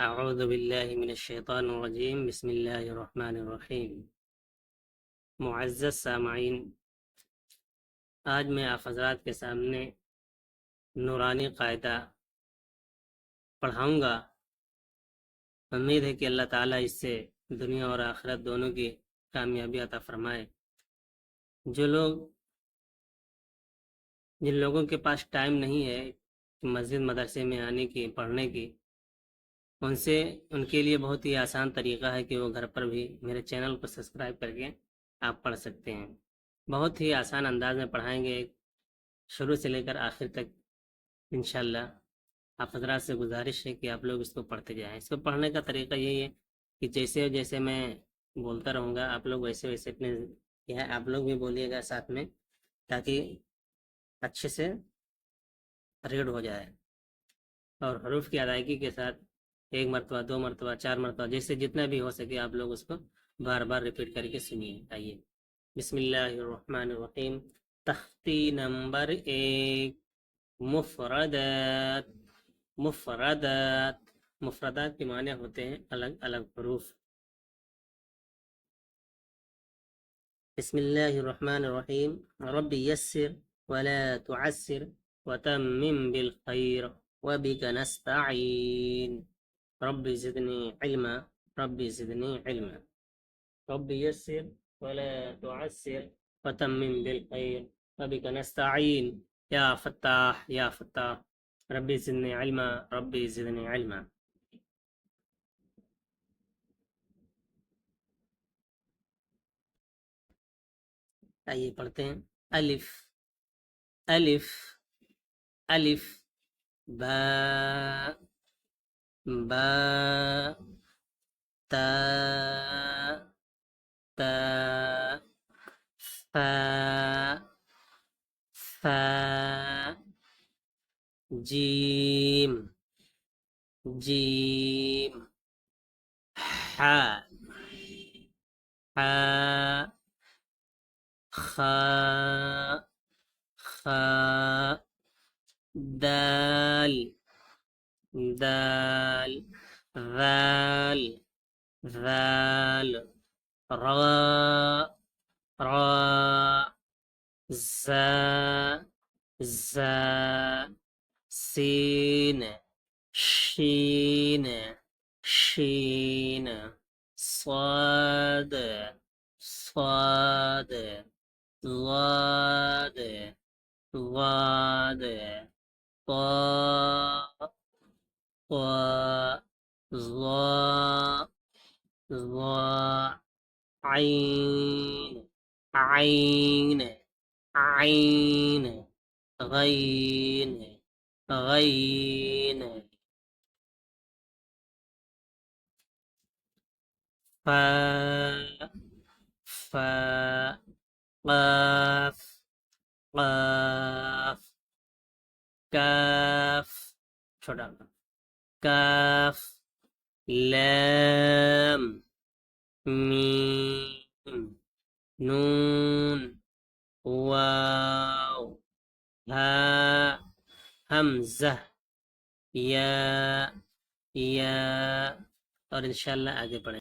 अऊज़ु बिल्लाहि मिनश्शैतानिर्रजीम बिस्मिल्लाहिर्रहमानिर्रहीम। मुअज़्ज़ज़ सामाईन, आज मैं आप हज़रात के सामने नूरानी कायदा पढ़ाऊँगा। उम्मीद है कि अल्लाह ताला इससे दुनिया और आखिरत दोनों की कामयाबी अता फरमाए। जो लोग जिन लोगों के पास टाइम नहीं है मस्जिद मदरसे में आने की, पढ़ने की, उनसे उनके लिए बहुत ही आसान तरीका है कि वो घर पर भी मेरे चैनल को सब्सक्राइब करके आप पढ़ सकते हैं। बहुत ही आसान अंदाज में पढ़ाएंगे, शुरू से लेकर आखिर तक इंशाल्लाह। आप हजरात से गुजारिश है कि आप लोग इसको पढ़ते जाएं। इसको पढ़ने का तरीका यही है कि जैसे जैसे मैं बोलता रहूँगा आप लोग वैसे वैसे अपने यह आप लोग भी बोलिएगा साथ में, ताकि अच्छे से रीड हो जाए। और हरूफ की अदायगी के साथ एक मरतबा, दो मरतबा, चार मरतबा, जैसे जितना भी हो सके आप लोग उसको बार बार रिपीट करके सुनिए। आइए, बिस्मिल्लाहिर्रहमानिर्रहीम। तख्ती नंबर एक, मुफरदात। मुफरदात मुफरदात के माने होते हैं अलग अलग हरूफ। बिस्मिल्लाहिर्रहमानिर्रहीम। रब्बी यस्सिर वला तुअस्सिर वतम्मिम बिल खैर वबिका नस्तईन। रब्बी ज़िदनी इल्मा। रब्बी ज़िदनी इल्मा। रब्बी यस्सिर वला तुअस्सिर वतम्मिम बिल खैर वबिका नस्तईन। या फत्ताह या फत्ताह। रब्बी ज़िदनी इल्मा। रब्बी ज़िदनी इल्मा। आइए पढ़ते हैं। अलिफ। अलिफ। अलिफ। बा। बा। ता। ता। फा। फा। जीम। जीम। हा। हा। खा। खा। दाल। दाल। ذال। ذال। را। را। زا। زا। سين. شين. شين. صاد. صاد. ضاد. ضاد. طاء. طاء. ظاء. ظاء. عين. عين. عين. غين. غين. فاء. فاء. قاف. قاف. كاف छोटा काफ। लैम। मीम। नून। वाव। हा। हमजा। या। या। और इंशाल्लाह आगे बढ़ेंगे।